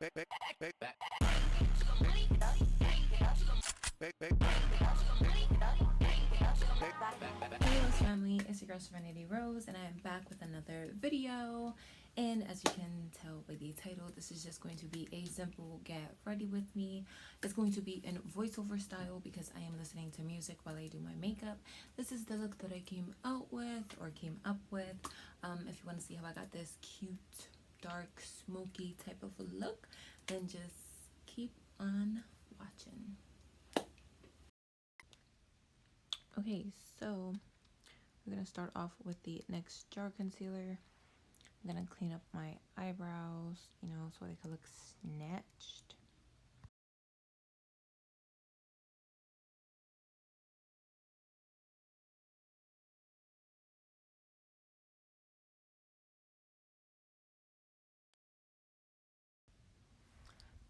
Hey family, it's your girl Serenity Rose and I am back with another video. And as you can tell by the title, this is just going to be a simple get ready with me. It's going to be in voiceover style because I am listening to music while I do my makeup. This is the look that I came up with. If you want to see how I got this cute, dark, smoky type of look, then just keep on watching. Okay, so we're going to start off with the NYX Jar Concealer. I'm going to clean up my eyebrows, so they could look snatched.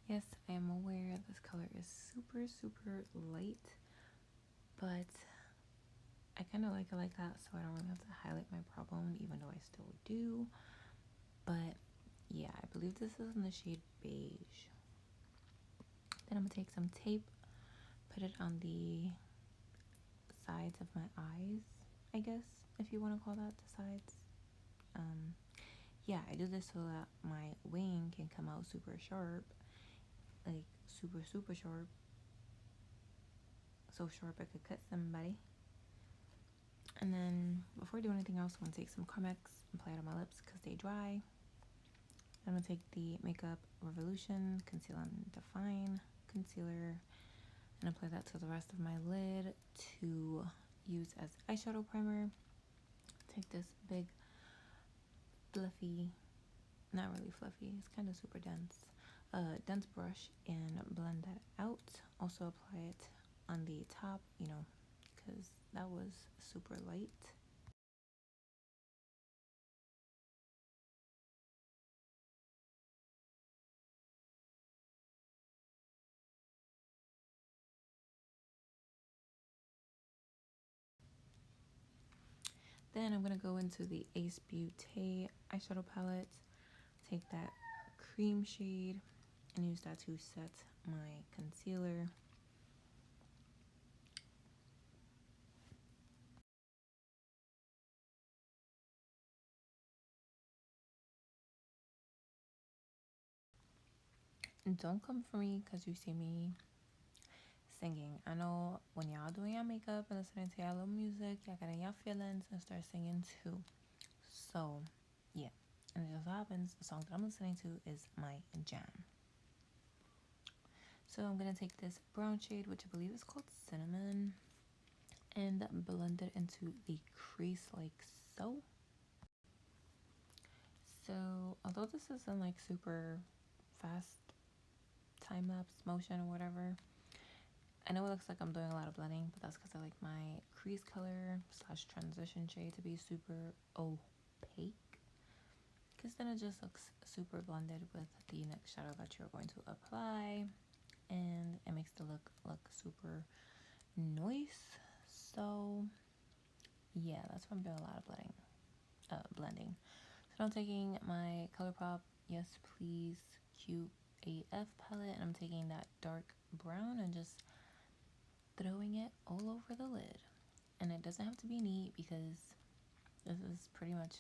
Yes, I am aware this color is super, super light, but I kind of like it like that, so I don't really have to highlight my problem, even though I still do. But yeah, I believe this is in the shade beige. Then I'm going to take some tape, put it on the sides of my eyes, I guess, if you want to call that the sides. Yeah, I do this so that my wing can come out super sharp, like super, super sharp. So sharp I could cut somebody. And then before I do anything else, I'm going to take some Carmex and apply it on my lips because they dry. I'm going to take the Makeup Revolution Conceal and Define Concealer and apply that to the rest of my lid to use as eyeshadow primer. Take this big fluffy, not really fluffy, it's kind of super dense brush and blend that out. Also apply it on the top, because that was super light. Then I'm going to go into the Ace Beauté eyeshadow palette, take that cream shade, and use that to set my concealer. And don't come for me because you see me singing. I know when y'all doing your makeup and listening to y'all little music, y'all getting y'all feelings and start singing too. So, yeah. And it just happens, the song that I'm listening to is my jam. So I'm going to take this brown shade, which I believe is called Cinnamon, and blend it into the crease like so. So, although this isn't like super fast time-lapse motion or whatever, I know it looks like I'm doing a lot of blending, but that's because I like my crease color / transition shade to be super opaque, because then it just looks super blended with the next shadow that you're going to apply, and it makes the look super nice. So yeah, that's why I'm doing a lot of blending. So I'm taking my ColourPop Yes Please Cute AF palette, and I'm taking that dark brown and just throwing it all over the lid. And it doesn't have to be neat because this is pretty much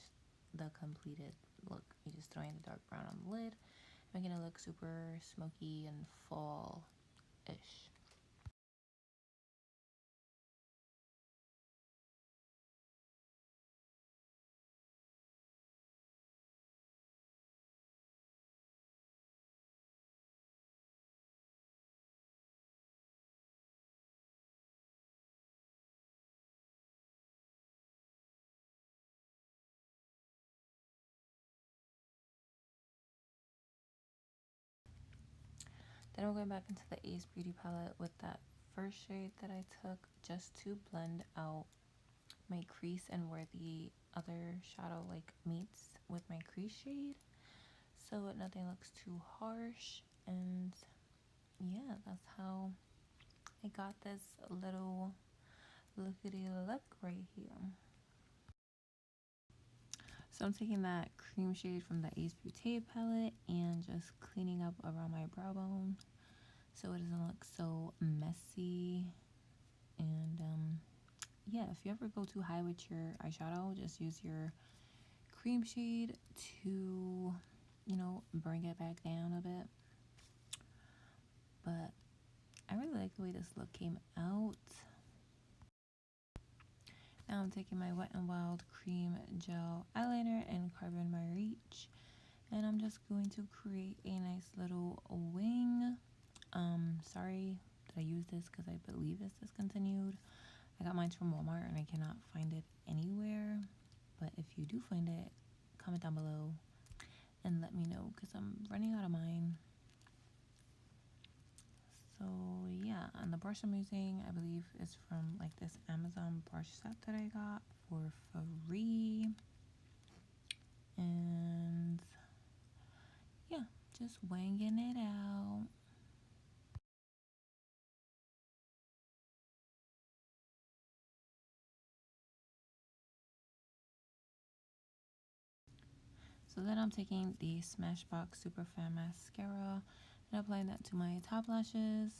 the completed look. You're just throwing the dark brown on the lid, making it look super smoky and fall-ish. Then I'm going back into the Ace Beauty palette with that first shade that I took just to blend out my crease and where the other shadow like meets with my crease shade, so nothing looks too harsh. And yeah, that's how I got this little lookity look right here. So I'm taking that cream shade from the Ace Beauté palette and just cleaning up around my brow bone so it doesn't look so messy. And yeah, if you ever go too high with your eyeshadow, just use your cream shade to, bring it back down a bit. But I really like the way this look came out. Now I'm taking my Wet n Wild Cream Gel Eyeliner and Carbon My Reach, and I'm just going to create a nice little wing. Sorry that I used this because I believe it's discontinued. I got mine from Walmart and I cannot find it anywhere. But if you do find it, comment down below and let me know because I'm running out of mine. So yeah, and the brush I'm using, I believe, is from like this Amazon brush set that I got for free. And yeah, just wanging it out. So then I'm taking the Smashbox Super Fan Mascara and applying that to my top lashes.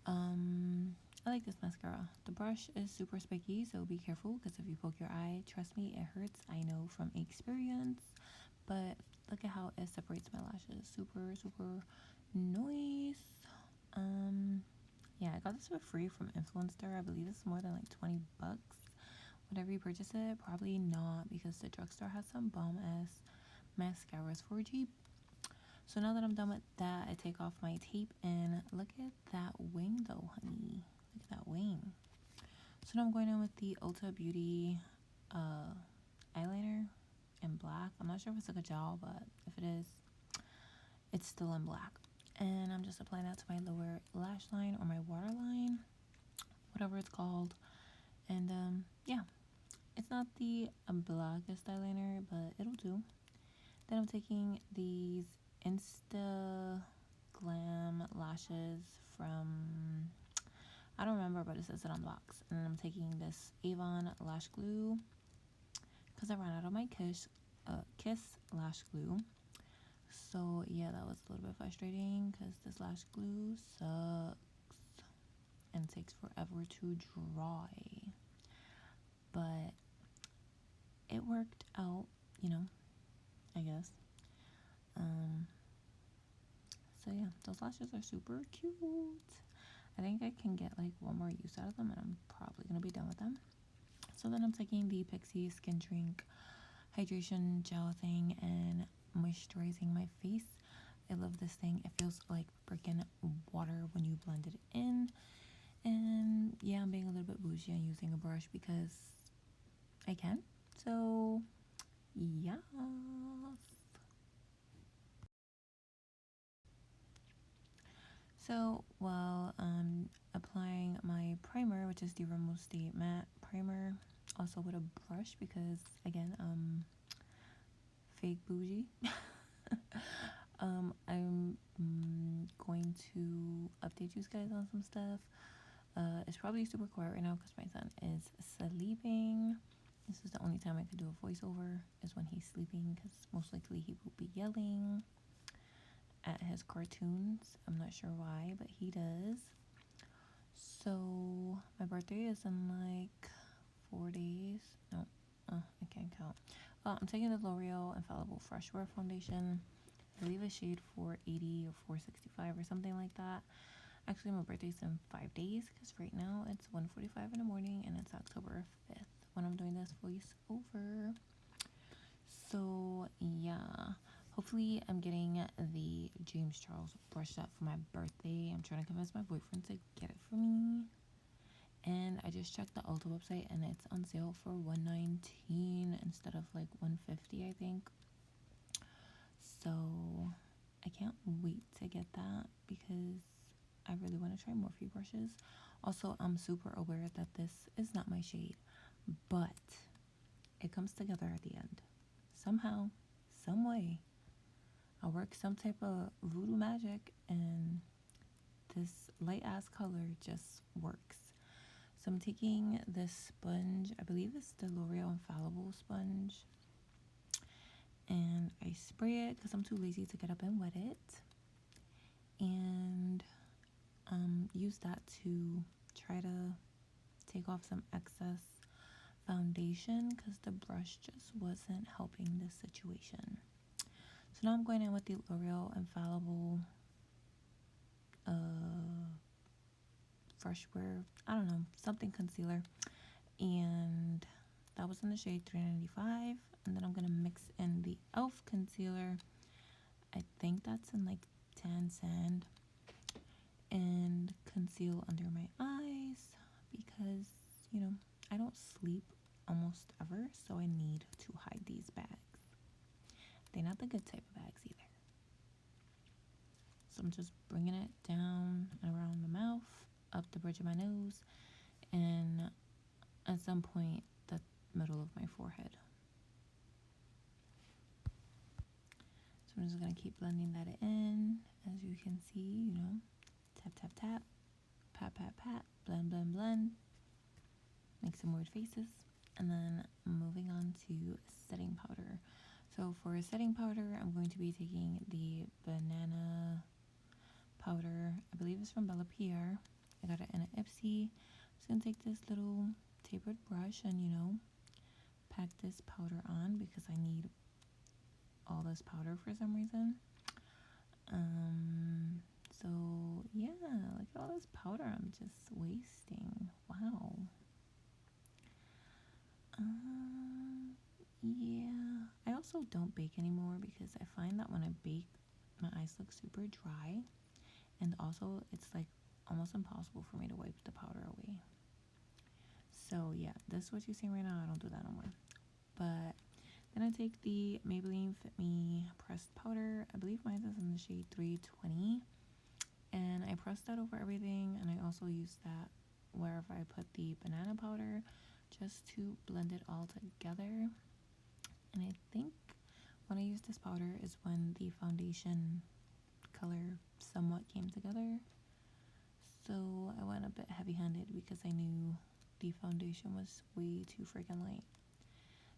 I like this mascara. The brush is super spiky, so be careful because if you poke your eye, trust me, it hurts. I know from experience, but look at how it separates my lashes. Super, super nice. Yeah, I got this for free from Influencer. I believe it's more than like 20 bucks. Whenever you purchase it, probably not because the drugstore has some bomb ass mascaras for cheap. So now that I'm done with that, I take off my tape and look at that wing though, honey. Look at that wing. So now I'm going in with the Ulta Beauty eyeliner in black. I'm not sure if it's like a gel, but if it is, it's still in black. And I'm just applying that to my lower lash line or my waterline, whatever it's called. And yeah, it's not the blackest eyeliner, but it'll do. Then I'm taking these Insta Glam lashes from, I don't remember, but it says it on the box. And then I'm taking this Avon lash glue because I ran out of my Kiss lash glue. So yeah, that was a little bit frustrating because this lash glue sucks and takes forever to dry. But it worked out, I guess. So yeah, those lashes are super cute. I think I can get like one more use out of them and I'm probably gonna be done with them. So then I'm taking the Pixi Skin Drink hydration gel thing and moisturizing my face. I love this thing. It feels like freaking water when you blend it in. And yeah, I'm being a little bit bougie and using a brush because I can. So yeah. So while applying my primer, which is the Rimmel Stay Matte Primer, also with a brush because again, fake bougie. I'm going to update you guys on some stuff. It's probably super quiet right now because my son is sleeping. This is the only time I could do a voiceover is when he's sleeping because most likely he will be yelling at his cartoons. I'm not sure why, but he does. So my birthday is in like 4 days. No, I can't count. I'm taking the L'Oreal Infallible Fresh Wear Foundation. I believe a shade 480 or 465 or something like that. Actually, my birthday's in 5 days because right now it's 1:45 in the morning and it's October 5th when I'm doing this voiceover. So yeah, hopefully I'm getting the James Charles brush set for my birthday. I'm trying to convince my boyfriend to get it for me. And I just checked the Ulta website and it's on sale for $119 instead of like $150, I think. So I can't wait to get that because I really want to try Morphe brushes. Also, I'm super aware that this is not my shade, but it comes together at the end. Somehow, some way, I'll work some type of voodoo magic and this light ass color just works. So I'm taking this sponge, I believe it's the L'Oreal Infallible sponge, and I spray it because I'm too lazy to get up and wet it, and use that to try to take off some excess foundation because the brush just wasn't helping this situation. So now I'm going in with the L'Oreal Infallible Fresh Wear, I don't know, something concealer, and that was in the shade 395. And then I'm gonna mix in the Elf concealer. I think that's in like Tan Sand, and conceal under my eyes because, you know, I don't sleep almost ever, so I need to hide these bags. They're not the good type of bags either. So I'm just bringing it down around the mouth, up the bridge of my nose, and at some point the middle of my forehead. So I'm just going to keep blending that in. As you can see, you know, tap, tap, tap, pat, pat, pat, blend, blend, blend. Make some weird faces. And then moving on to setting powder. So for setting powder, I'm going to be taking the banana powder. I believe it's from Bella Pierre. I got it in an Ipsy. I'm just going to take this little tapered brush and, you know, pack this powder on because I need all this powder for some reason. So yeah, look at all this powder I'm just wasting. Wow. Yeah, I also don't bake anymore because I find that when I bake, my eyes look super dry, and also it's like almost impossible for me to wipe the powder away. So yeah, this is what you're seeing right now. I don't do that no more. But then I take the Maybelline Fit Me pressed powder. I believe mine is in the shade 320, and I press that over everything, and I also use that wherever I put the banana powder just to blend it all together. And I think when I use this powder is when the foundation color somewhat came together. So I went a bit heavy-handed because I knew the foundation was way too freaking light.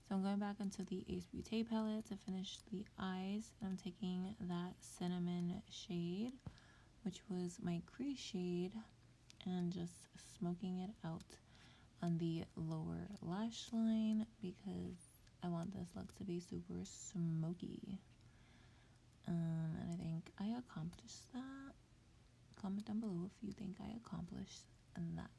So I'm going back into the Ace Beauté palette to finish the eyes. And I'm taking that cinnamon shade, which was my crease shade, and just smoking it out on the lower lash line because I want this look to be super smoky. And I think I accomplished that. Comment down below if you think I accomplished that.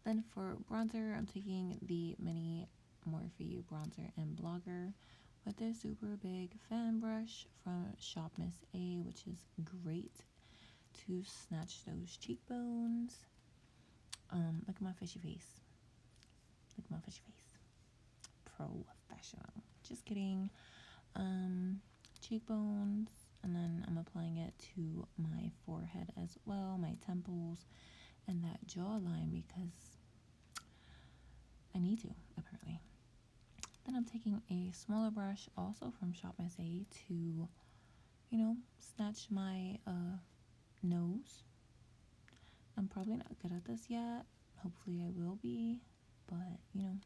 Then for bronzer, I'm taking the mini Morphe bronzer and blogger with this super big fan brush from Shop Miss A, which is great to snatch those cheekbones. Look at my fishy face. Look at my fishy face. Professional. Just kidding. Cheekbones, and then I'm applying it to my forehead as well, my temples, and that jawline because I need to, apparently. Then I'm taking a smaller brush, also from Shop Miss A, to, you know, snatch my nose. I'm probably not good at this yet. Hopefully I will be, but, you know,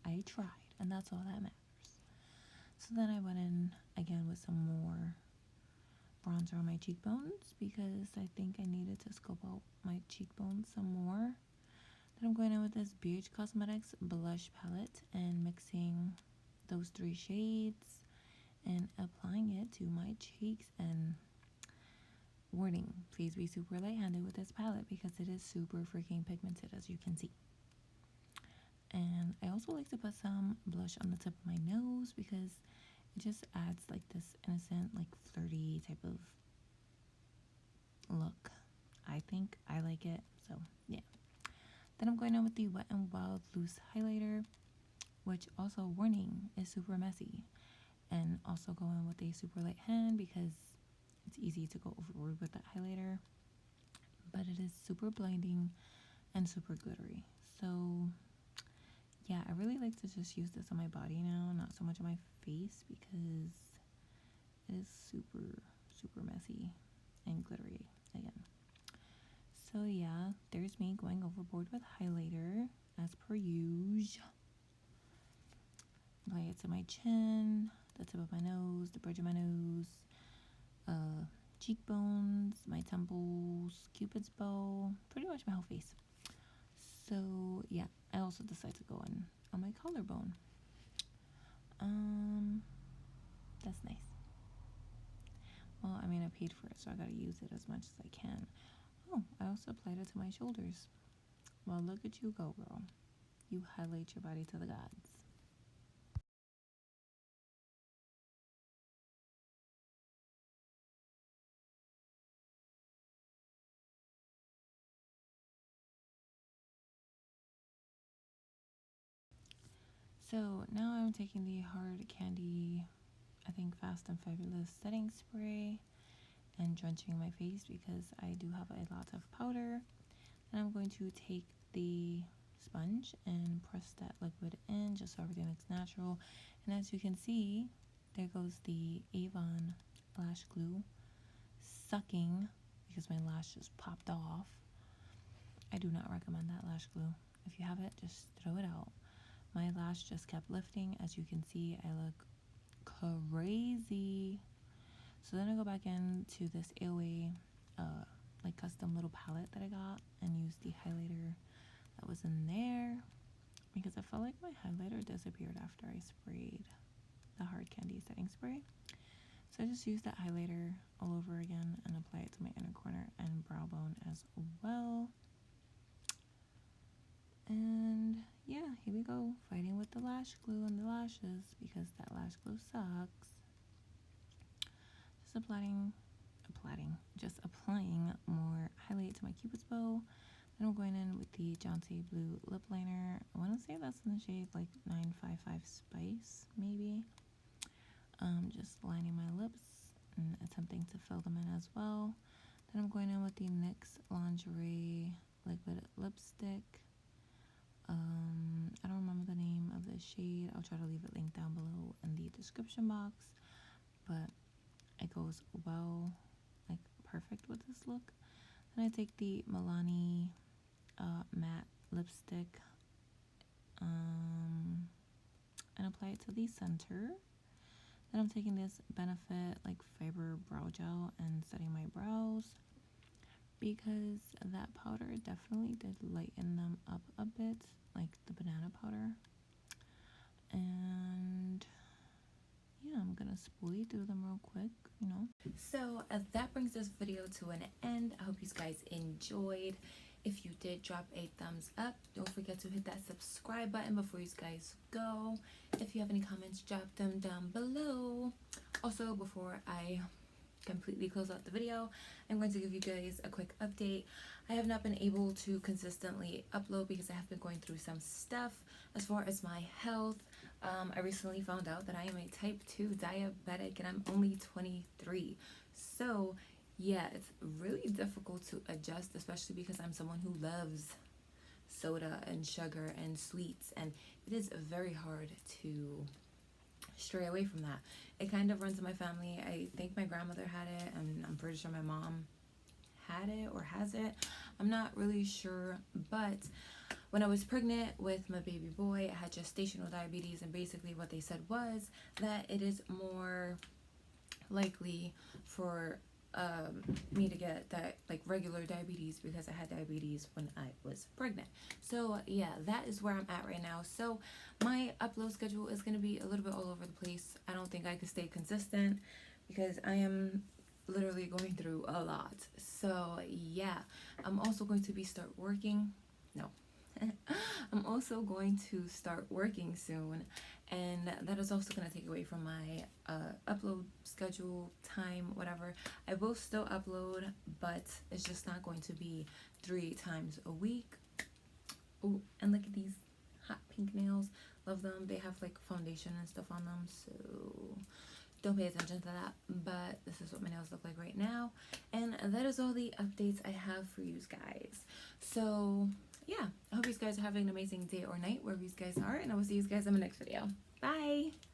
I tried, and that's all that matters. So then I went in again with some more bronzer on my cheekbones because I think I needed to scope out my cheekbones some more. Then I'm going in with this BH Cosmetics blush palette and mixing those 3 shades and applying it to my cheeks. And warning, please be super light-handed with this palette because it is super freaking pigmented, as you can see. And I also like to put some blush on the tip of my nose because it just adds like this innocent, like flirty type of look. I think I like it, so yeah. Then I'm going in with the Wet n Wild loose highlighter, which also, warning, is super messy. And also go in with a super light hand because it's easy to go overboard with that highlighter. But it is super blinding and super glittery. So yeah, I really like to just use this on my body now, not so much on my face because it is super, super messy and glittery again. So yeah, there's me going overboard with highlighter as per usual. Apply it to my chin, the tip of my nose, the bridge of my nose, cheekbones, my temples, cupid's bow, pretty much my whole face. So yeah, I also decided to go in on my collarbone. That's nice. Well, I mean, I paid for it, so I gotta use it as much as I can. Oh, I also applied it to my shoulders. Well, look at you go, girl. You highlight your body to the gods. So now I'm taking the Hard Candy, I think Fast and Fabulous setting spray and drenching my face because I do have a lot of powder. And I'm going to take the sponge and press that liquid in just so everything looks natural. And as you can see, there goes the Avon lash glue sucking because my lash just popped off. I do not recommend that lash glue. If you have it, just throw it out. My lash just kept lifting. As you can see, I look crazy. So then I go back into this AOA like custom little palette that I got and use the highlighter that was in there because I felt like my highlighter disappeared after I sprayed the Hard Candy setting spray. So I just use that highlighter all over again and apply it to my inner corner and brow bone as well. And yeah, here we go, fighting with the lash glue and the lashes because that lash glue sucks. Just applying more highlight to my cupid's bow. Then I'm going in with the Jonte Blue lip liner. I want to say that's in the shade like 955 Spice, maybe. Just lining my lips and attempting to fill them in as well. Then I'm going in with the NYX Lingerie liquid lipstick. I don't remember the name of the shade. I'll try to leave it linked down below in the description box. But it goes well, like perfect with this look. Then I take the Milani matte lipstick and apply it to the center. Then I'm taking this Benefit like fiber brow gel and setting my brows because that powder definitely did lighten them up a bit, like the banana powder. And yeah, I'm gonna spoolie through them real quick, you know. So that brings this video to an end. I hope you guys enjoyed. If you did, drop a thumbs up. Don't forget to hit that subscribe button before you guys go. If you have any comments, drop them down below. Also, before I completely close out the video, I'm going to give you guys a quick update. I have not been able to consistently upload because I have been going through some stuff as far as my health. I recently found out that I am a type 2 diabetic and I'm only 23. So yeah, it's really difficult to adjust, especially because I'm someone who loves soda and sugar and sweets, and it is very hard to stray away from that. It kind of runs in my family. I think my grandmother had it, and I'm pretty sure my mom had it or has it. I'm not really sure, but when I was pregnant with my baby boy, I had gestational diabetes, and basically what they said was that it is more likely for me to get that like regular diabetes because I had diabetes when I was pregnant. So yeah, that is where I'm at right now. So my upload schedule is going to be a little bit all over the place. I don't think I could stay consistent because I am literally going through a lot. So yeah, I'm also going to start working. No. I'm also going to start working soon, and that is also going to take away from my upload schedule, time, whatever. I will still upload, but it's just not going to be 3 times a week. Oh, and look at these hot pink nails. Love them. They have like foundation and stuff on them, so don't pay attention to that. But this is what my nails look like right now, and that is all the updates I have for you guys. So yeah, I hope you guys are having an amazing day or night wherever you guys are, and I will see you guys in my next video. Bye.